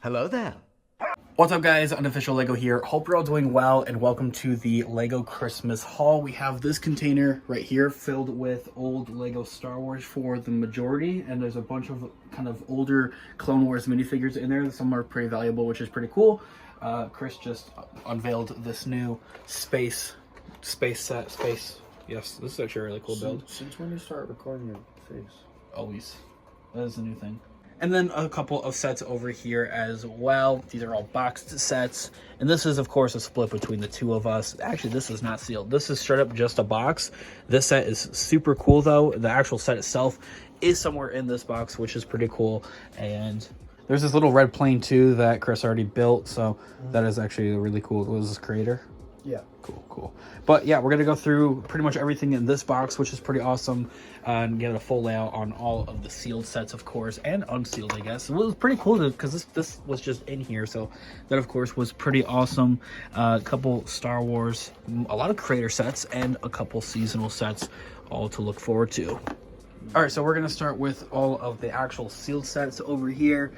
Hello there. What's up, guys? Unofficial Lego here. Hope you're all doing well, and welcome to the Lego Christmas haul. We have this container right here filled with old Lego Star Wars for the majority, and there's a bunch of kind of older Clone Wars minifigures in there. Some are pretty valuable, which is pretty cool. Chris just unveiled this new space set. Yes, this is actually a really cool build. Since when you start recording your face? Always. That is a new thing. And then a couple of sets over here as well. These are all boxed sets. And this is, of course, a split between the two of us. Actually, this is not sealed. This is straight up just a box. This set is super cool, though. The actual set itself is somewhere in this box, which is pretty cool. And there's this little red plane, too, that Chris already built. So that is actually really cool. What was this, creator? Yeah. Cool. But yeah, we're going to go through pretty much everything in this box, which is pretty awesome, and get a full layout on all of the sealed sets, of course, and unsealed, I guess. It was pretty cool because this was just in here, so that, of course, was pretty awesome. A couple Star Wars, a lot of creator sets, and a couple seasonal sets, all to look forward to. All right, so we're going to start with all of the actual sealed sets over here.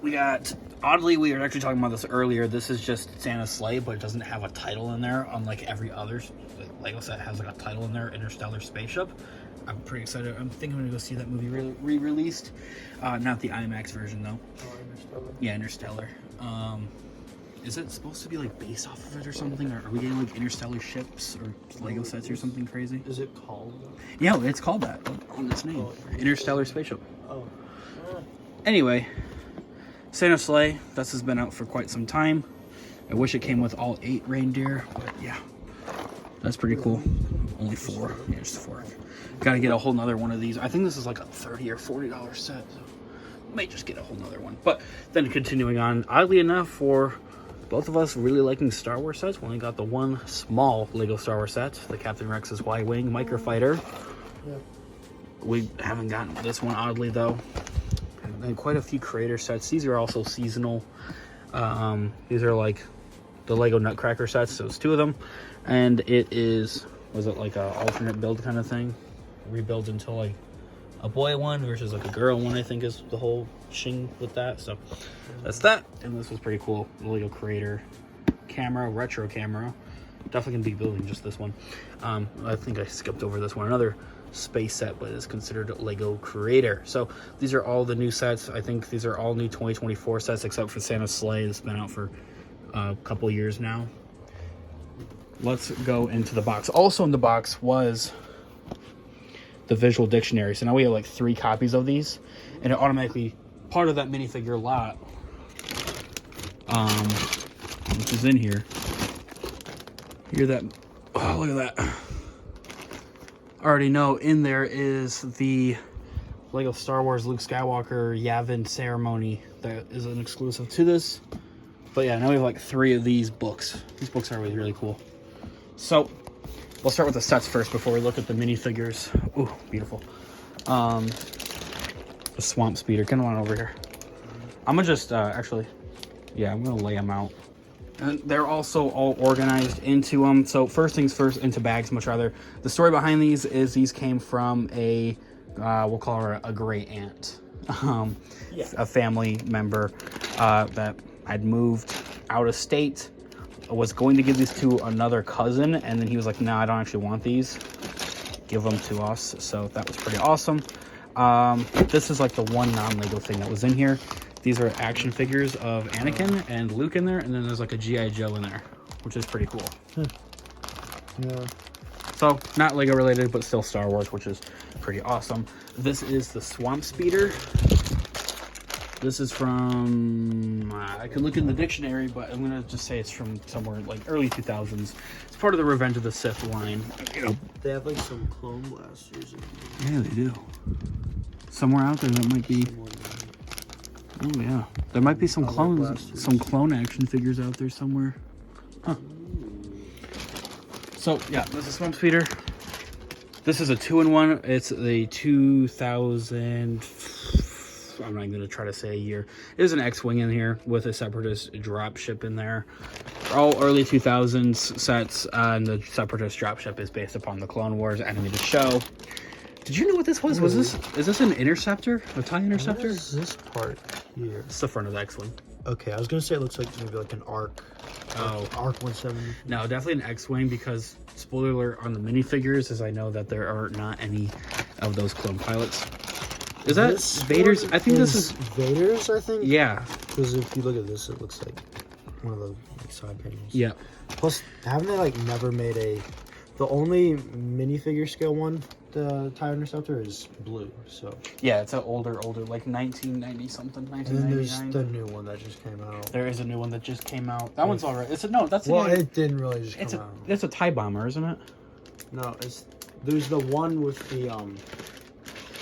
We got, oddly, we were actually talking about this earlier. This is just Santa's sleigh, but it doesn't have a title in there, unlike every other Lego set has like a title in there, Interstellar Spaceship. I'm pretty excited. I'm thinking I'm gonna go see that movie re-released. Not the IMAX version though. Oh, Interstellar. Yeah, Interstellar. Is it supposed to be like based off of it or something? Or are we getting like interstellar ships or Lego sets or something crazy? Is it called that? Yeah, it's called that on its name. Interstellar Spaceship. Oh. Anyway. Santa's sleigh, this has been out for quite some time. I wish it came with all 8 reindeer, but yeah, that's pretty cool. Only 4, yeah, just 4. Gotta get a whole nother one of these. I think this is like a $30 or $40 set, so might just get a whole nother one. But then continuing on, oddly enough, for both of us really liking Star Wars sets, we only got the one small Lego Star Wars set, the Captain Rex's Y-Wing Microfighter. Yeah. We haven't gotten this one, oddly, though. And quite a few creator sets. These are also seasonal. These are like the Lego Nutcracker sets. So it's 2 of them, and it is, was it like a alternate build kind of thing? Rebuild into like a boy one versus like a girl one, I think is the whole shing with that. So that's that. And this was pretty cool. The Lego Creator camera, retro camera. Definitely gonna be building just this one. I think I skipped over this one. Another space set, but is considered Lego Creator. So these are all the new sets. I think these are all new 2024 sets except for Santa's sleigh. It's been out for a couple years now. Let's go into the box. Also in the box was the visual dictionary. So now we have like 3 copies of these, and it automatically part of that minifigure lot, which is in here. Hear that? Oh, look at that. I already know in there is the Lego Star Wars Luke Skywalker Yavin ceremony that is an exclusive to this. But yeah, now we have like 3 of these books. These books are really, really cool. So we'll start with the sets first before we look at the minifigures. Ooh, beautiful. The Swamp Speeder. Come on over here. I'm gonna just actually, yeah, I'm gonna lay them out. And they're also all organized into them. So first things first, into bags, much rather. The story behind these is these came from a, we'll call her a great aunt. A family member that had moved out of state, was going to give these to another cousin, and then he was like, no, I don't actually want these. Give them to us. So that was pretty awesome. This is like the one non-Lego thing that was in here. These are action figures of Anakin and Luke in there, and then there's like a G.I. Joe in there, which is pretty cool. Yeah. So, not Lego related, but still Star Wars, which is pretty awesome. This is the Swamp Speeder. This is from, I could look in the dictionary, but I'm going to just say it's from somewhere like early 2000s. It's part of the Revenge of the Sith line. You know, They have like some clone blasters. yeah, they do. Somewhere out there that might be... Oh yeah, there might be some clones, some clone action figures out there somewhere. Huh. So yeah, this is Swamp Speeder. This is a 2-in-1. It's the 2000. I'm not going to try to say a year. There's an X-wing in here with a Separatist dropship in there. All early 2000s sets, and the Separatist dropship is based upon the Clone Wars animated show. Did you know what this was? Is this an interceptor? A TIE interceptor? What is this part here? It's the front of the X-wing. Okay, I was gonna say it looks like maybe like an Arc. Oh. Arc 170. No, definitely an X-Wing because, spoiler alert, on the minifigures is I know that there are not any of those clone pilots. Is that Vader's? I think this is Vader's, I think. Yeah. Because if you look at this, it looks like one of the like, side panels. Yeah. Plus, haven't they like never made a... The only minifigure scale one, the TIE Interceptor, is blue, so... Yeah, it's an older, like 1990 something, 1999. And then there's the new one that just came out. There is a new one that just came out. That one's alright. It's a, no, that's well, it didn't really just come out. It's a TIE bomber, isn't it? No, there's the one with the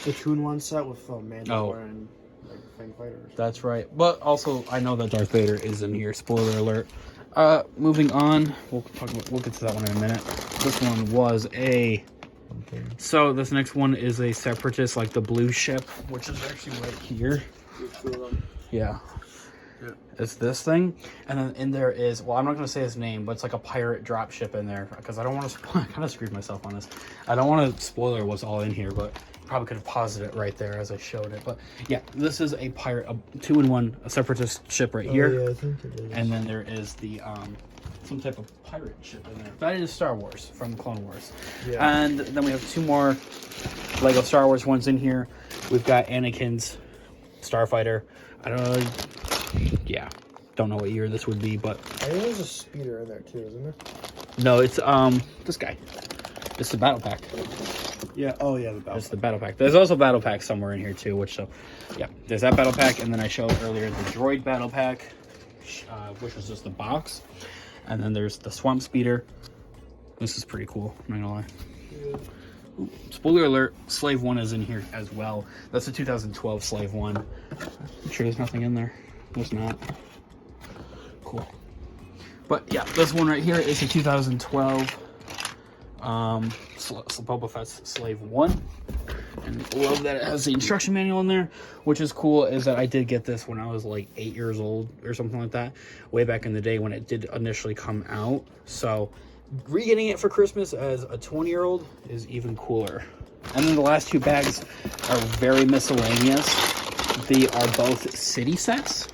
Cocoon one set with Mandalorian and like Fang Fighters. That's right. But also, I know that Darth Vader is in here. Spoiler alert. Moving on, we'll get to that one in a minute. This one was a... So this next one is a Separatist, like the blue ship, which is actually right here. Yeah. It's this thing. And then in there is, well, I'm not going to say his name, but it's like a pirate drop ship in there. Because I don't want to spoil, I kind of screwed myself on this. I don't want to spoiler what's all in here, but probably could have paused it right there as I showed it. But yeah, this is a pirate, a 2-in-1, a Separatist ship right here. Yeah, I think it is. And then there is the some type of pirate ship in there. That is Star Wars from the Clone Wars. Yeah. And then we have 2 more Lego Star Wars ones in here. We've got Anakin's Starfighter. I don't know. Yeah, don't know what year this would be, but I think there's a speeder in there too, isn't there? No, it's this guy. It's the battle pack. Yeah. Oh yeah, the battle. It's the battle pack. There's also battle pack somewhere in here too, which so yeah, there's that battle pack, and then I showed earlier the droid battle pack, which was just the box, and then there's the swamp speeder. This is pretty cool. I'm not gonna lie. Yeah. Ooh, spoiler alert: Slave 1 is in here as well. That's a 2012 Slave 1. I'm sure there's nothing in there. There's not. Cool. But yeah, this one right here is a 2012 Boba Fett's Slave 1. And love that it has the instruction manual in there, which is cool. Is that I did get this when I was like 8 years old or something like that, way back in the day when it did initially come out. So re-getting it for Christmas as a 20-year-old is even cooler. And then the last 2 bags are very miscellaneous. They are both city sets.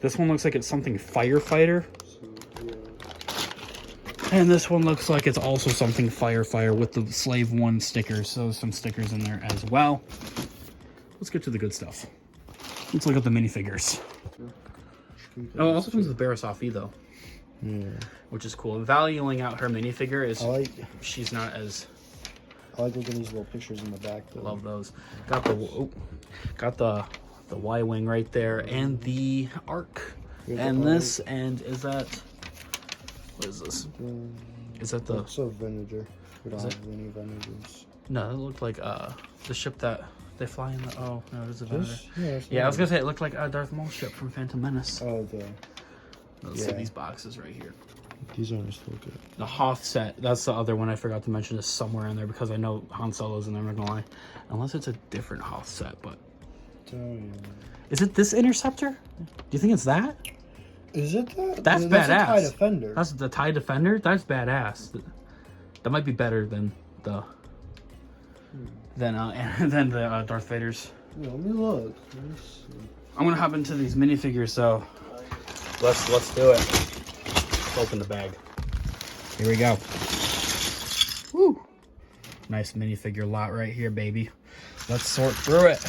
This one looks like it's something firefighter. And this one looks like it's also something firefighter with the Slave 1 stickers. So some stickers in there as well. Let's get to the good stuff. Let's look at the minifigures. Oh, it also comes with Barasafi though. Yeah. Which is cool. Valuing out her minifigure is she's not as... I like looking at these little pictures in the back though. Love those. Got the Y-Wing right there, and the Arc. And this, and is that... What is this? Is that the... It's a Venager. We don't have any Venagers. No, it looked like the ship that they fly in the... Oh, no, it is a Venager. Yeah, I was going to say, it looked like a Darth Maul ship from Phantom Menace. Oh, Let's see these boxes right here. These aren't still good. The Hoth set, that's the other one I forgot to mention, is somewhere in there because I know Han Solo's in there, I'm not going to lie. Unless it's a different Hoth set, but... Oh, yeah. Is it this Interceptor? Do you think it's that? Is it that? That's badass. That's a TIE Defender. That's the TIE Defender? That's badass. That might be better than the... than the Darth Vader's. Yeah, let me look. I'm going to hop into these minifigures, so... Let's do it. Let's open the bag. Here we go. Woo! Nice minifigure lot right here, baby. Let's sort through it.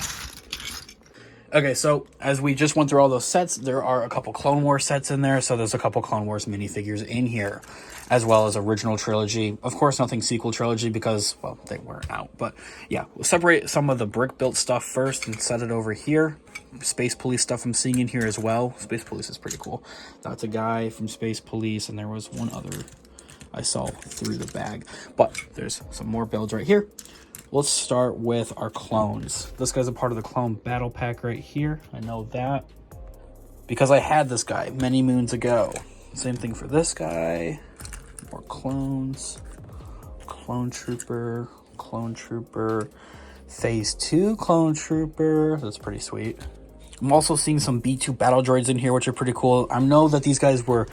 Okay, so as we just went through all those sets, there are a couple Clone Wars sets in there. So there's a couple Clone Wars minifigures in here, as well as original trilogy. Of course, nothing sequel trilogy because, well, they weren't out. But yeah, we'll separate some of the brick-built stuff first and set it over here. Space Police stuff I'm seeing in here as well. Space Police is pretty cool. That's a guy from Space Police, and there was one other I saw through the bag. But there's some more builds right here. Let's start with our clones. This guy's a part of the clone battle pack right here. I know that because I had this guy many moons ago. Same thing for this guy. More clones. Clone Trooper. Phase 2 Clone Trooper. That's pretty sweet. I'm also seeing some B2 battle droids in here, which are pretty cool. I know that these guys were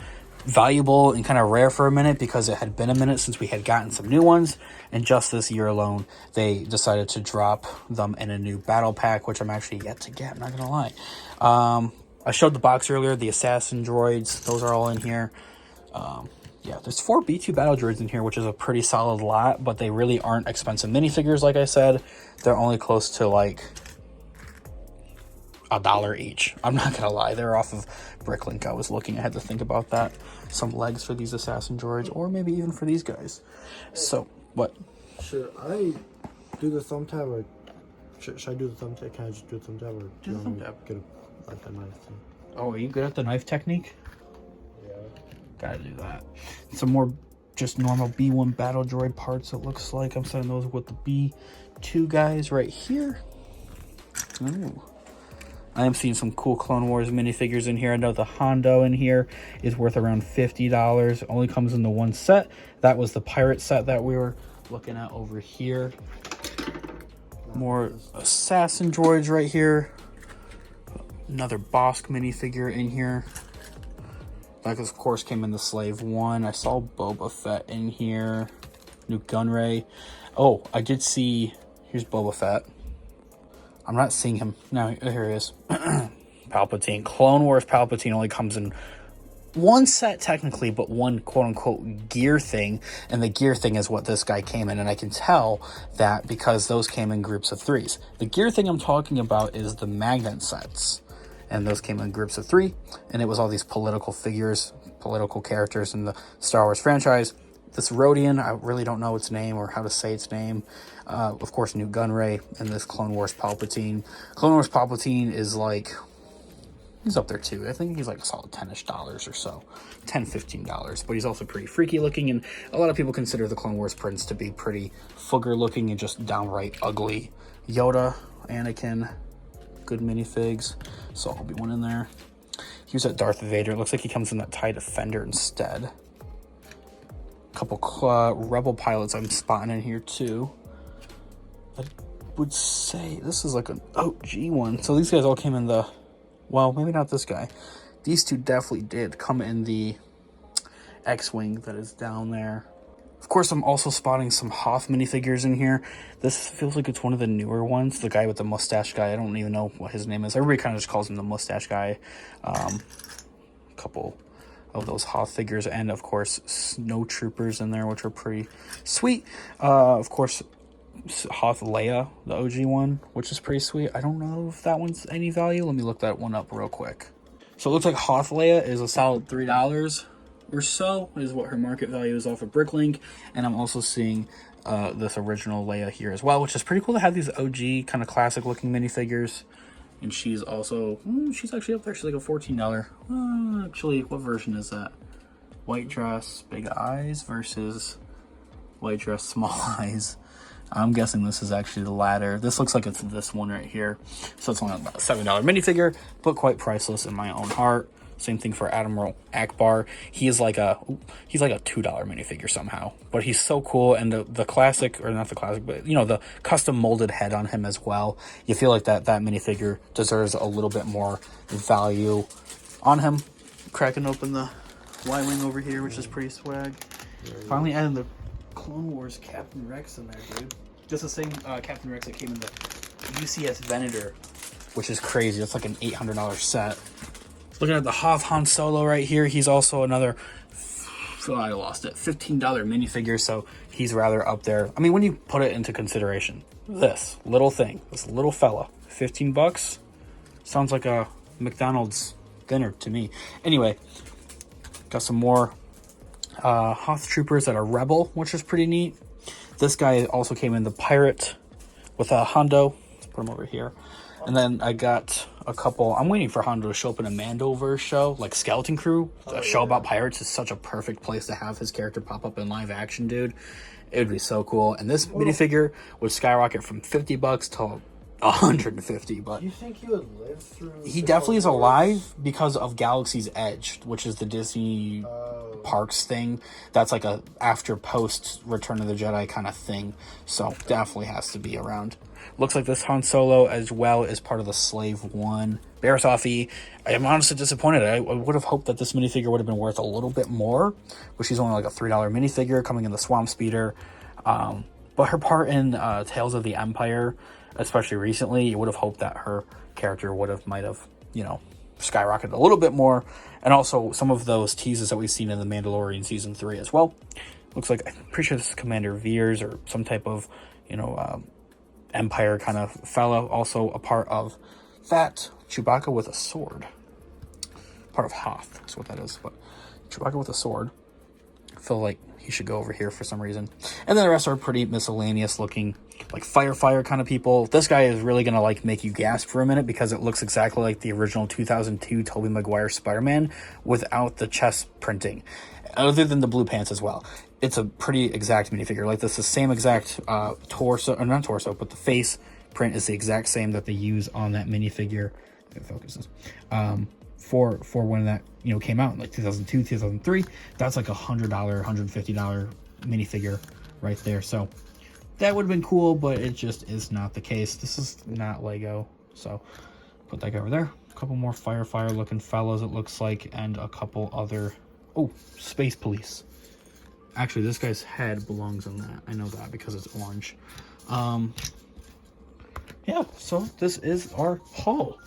valuable and kind of rare for a minute because it had been a minute since we had gotten some new ones, and just this year alone they decided to drop them in a new battle pack, which I'm actually yet to get, I'm not gonna lie. I showed the box earlier, the assassin droids. Those are all in here. Yeah, there's 4 B2 battle droids in here, which is a pretty solid lot, but they really aren't expensive minifigures, like I said. They're only close to like $1 each. I'm not gonna lie, they're off of Bricklink. I was looking, I had to think about that. Some legs for these assassin droids, or maybe even for these guys. So, what? Should I do the thumb tab, or should I do the thumb tab? Can I just do the thumb tab, or do you want me to get like a knife thing? Oh, are you good at the knife technique? Yeah. Gotta do that. Some more just normal B1 battle droid parts, it looks like. I'm setting those with the B2 guys right here. Ooh. I am seeing some cool Clone Wars minifigures in here. I know the Hondo in here is worth around $50. Only comes in the one set. That was the pirate set that we were looking at over here. More assassin droids right here. Another Bosk minifigure in here. That, of course, came in the Slave 1. I saw Boba Fett in here. New Gunray. Oh, I did see... Here's Boba Fett. I'm not seeing him. No, here he is. Palpatine. Clone Wars Palpatine only comes in one set, technically, but one quote-unquote gear thing. And the gear thing is what this guy came in. And I can tell that because those came in groups of 3s. The gear thing I'm talking about is the magnet sets. And those came in groups of 3. And it was all these political figures, political characters in the Star Wars franchise. This Rodian, I really don't know its name or how to say its name. Of course, New Gunray, and this Clone Wars Palpatine. Clone Wars Palpatine is like, he's up there too. I think he's like a solid $10-ish or so. $10, $15. But he's also pretty freaky looking, and a lot of people consider the Clone Wars Prince to be pretty fooger looking and just downright ugly. Yoda, Anakin, good minifigs. So I'll be one in there. Here's that Darth Vader. It looks like he comes in that TIE Defender instead. Couple Rebel pilots I'm spotting in here too. I would say this is like an OG one. So these guys all came in the, well, maybe not this guy. These two definitely did come in the X-Wing that is down there. Of course, I'm also spotting some Hoth minifigures in here. This feels like it's one of the newer ones. The guy with the mustache guy. I don't even know what his name is. Everybody kind of just calls him the mustache guy. Couple of those Hoth figures, and of course Snow Troopers in there, which are pretty sweet. Of course, Hoth Leia, the OG one, which is pretty sweet. I don't know if that one's any value. Let me look that one up real quick. So it looks like Hoth Leia is a solid $3 or so, is what her market value is off of Bricklink. And I'm also seeing this original Leia here as well, which is pretty cool to have these OG kind of classic looking minifigures. And she's also, she's actually up there. She's like a $14. Actually, what version is that? White dress, big eyes versus white dress, small eyes. I'm guessing this is actually the latter. This looks like it's this one right here. So it's only about a $7 minifigure, but quite priceless in my own heart. Same thing for Admiral Akbar. He's like a $2 minifigure somehow, but he's so cool. And the classic, or not the classic, but you know, the custom molded head on him as well. You feel like that minifigure deserves a little bit more value on him. Cracking open the Y-wing over here, which is pretty swag. Finally adding the Clone Wars Captain Rex in there, dude. Just the same Captain Rex that came in the UCS Venator, which is crazy. That's like an $800 set. Looking at the Hoth Han Solo right here, he's also another, I lost it, $15 minifigure, so he's rather up there. I mean, when you put it into consideration, this little thing, this little fella, 15 bucks, sounds like a McDonald's dinner to me. Anyway, got some more Hoth Troopers that are Rebel, which is pretty neat. This guy also came in the Pirate with a Hondo. Let's put him over here. And then I got a couple. I'm waiting for Hondo to show up in a Mandoverse show, like Skeleton Crew. A show about pirates is such a perfect place to have his character pop up in live action, dude. It would be so cool. And this minifigure would skyrocket from 50 bucks to 150. But do you think he would live through? He definitely is alive because of Galaxy's Edge, which is the Disney parks thing. That's like a after post Return of the Jedi kind of thing. So definitely has to be around. Looks like this Han Solo as well is part of the Slave 1. Baratofi, I am honestly disappointed. I would have hoped that this minifigure would have been worth a little bit more, but she's only like a $3 minifigure coming in the Swamp Speeder. But her part in Tales of the Empire, especially recently, you would have hoped that her character might have, you know, skyrocketed a little bit more. And also some of those teases that we've seen in The Mandalorian Season 3 as well. Looks like, I'm pretty sure this is Commander Veers or some type of, Empire kind of fellow. Also a part of that, Chewbacca with a sword. Part of Hoth, that's what that is. But Chewbacca with a sword. I feel like he should go over here for some reason. And then the rest are pretty miscellaneous looking, like fire kind of people. This guy is really gonna like make you gasp for a minute because it looks exactly like the original 2002 Tobey Maguire Spider-Man without the chest printing, other than the blue pants as well. It's a pretty exact minifigure. Like this, the same exact torso, or not torso, but the face print is the exact same that they use on that minifigure. If it focuses. For when that came out in like 2002, 2003, that's like $100, $150 minifigure right there. So that would have been cool, but it just is not the case. This is not Lego, so put that guy over there. A couple more fire looking fellows, it looks like, and a couple other space police. Actually, this guy's head belongs on that. I know that because it's orange. Yeah, so this is our haul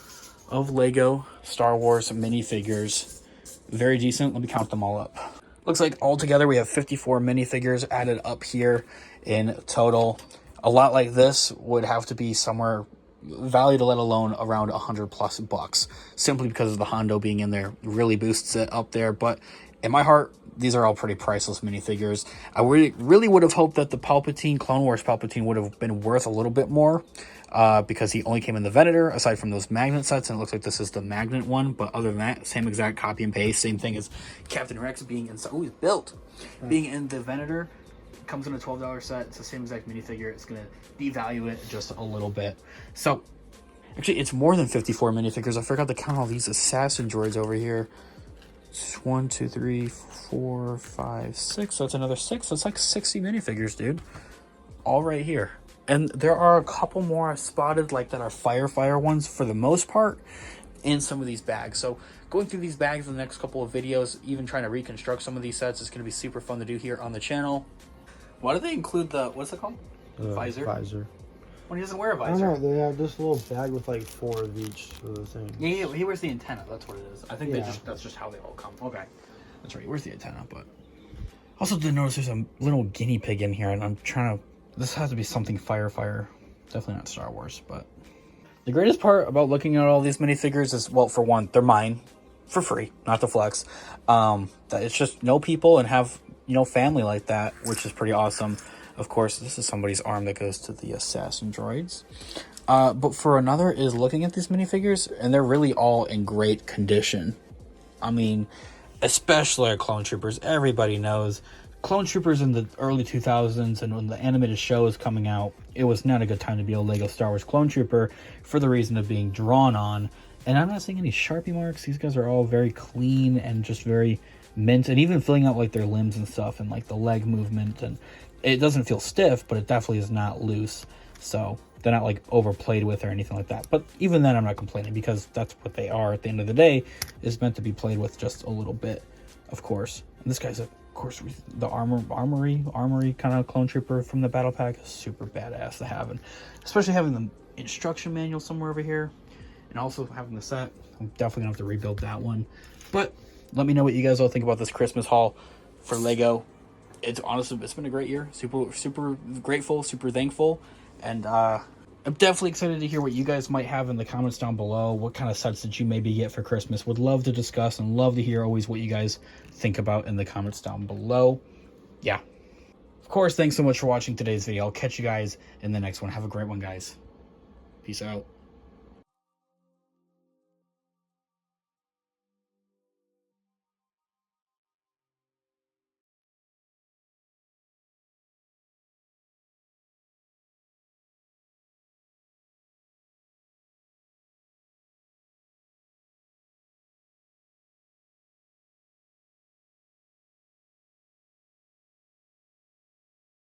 of Lego Star Wars minifigures. Very decent. Let me count them all up. Looks like altogether we have 54 minifigures added up here in total. A lot like this would have to be somewhere valued, let alone around $100+ simply because of the Hondo being in there really boosts it up there. But in my heart, these are all pretty priceless minifigures. I really would have hoped that the Palpatine, Clone Wars Palpatine, would have been worth a little bit more. Because he only came in the Venator, aside from those magnet sets, and it looks like this is the magnet one. But other than that, same exact copy and paste, same thing as Captain Rex being in. Oh, he's built, being in the Venator. Comes in a $12 set. It's the same exact minifigure. It's gonna devalue it just a little bit. So, actually, it's more than 54 minifigures. I forgot to count all these assassin droids over here. 1, 2, 3, 4, 5, 6. So that's another 6. That's like 60 minifigures, dude. All right here. And there are a couple more spotted like that are fire ones for the most part in some of these bags. So going through these bags in the next couple of videos, even trying to reconstruct some of these sets, is going to be super fun to do here on the channel. Why do they include the, what's it called? Visor? Visor. When he doesn't wear a visor. I don't know, they have this little bag with like 4 of each of the things. Yeah, he wears the antenna. That's what it is. I think that's just how they all come. Okay. That's right. He wears the antenna, but also did notice there's a little guinea pig in here, and I'm trying to, this has to be something fire. Definitely not Star Wars, but the greatest part about looking at all these minifigures is, well, for one, they're mine for free, not to flex. That it's just know people and have, family like that, which is pretty awesome. Of course, this is somebody's arm that goes to the assassin droids. But for another is looking at these minifigures, and they're really all in great condition. I mean, especially our Clone Troopers. Everybody knows Clone Troopers in the early 2000s, and when the animated show was coming out, it was not a good time to be a Lego Star Wars Clone Trooper for the reason of being drawn on. And I'm not seeing any Sharpie marks. These guys are all very clean and just very mint, and even filling out like their limbs and stuff, and like the leg movement, and it doesn't feel stiff, but it definitely is not loose. So they're not like overplayed with or anything like that. But even then, I'm not complaining, because that's what they are at the end of the day, is meant to be played with just a little bit, of course. And this guy's of course the armory kind of Clone Trooper from the battle pack is super badass to have, and especially having the instruction manual somewhere over here, and also having the set. I'm definitely gonna have to rebuild that one. But let me know what you guys all think about this Christmas haul for Lego. It's honestly, it's been a great year. Super grateful, super thankful, and I'm definitely excited to hear what you guys might have in the comments down below. What kind of sets did you maybe get for Christmas? Would love to discuss, and love to hear always what you guys think about in the comments down below. Yeah. Of course, thanks so much for watching today's video. I'll catch you guys in the next one. Have a great one, guys. Peace out.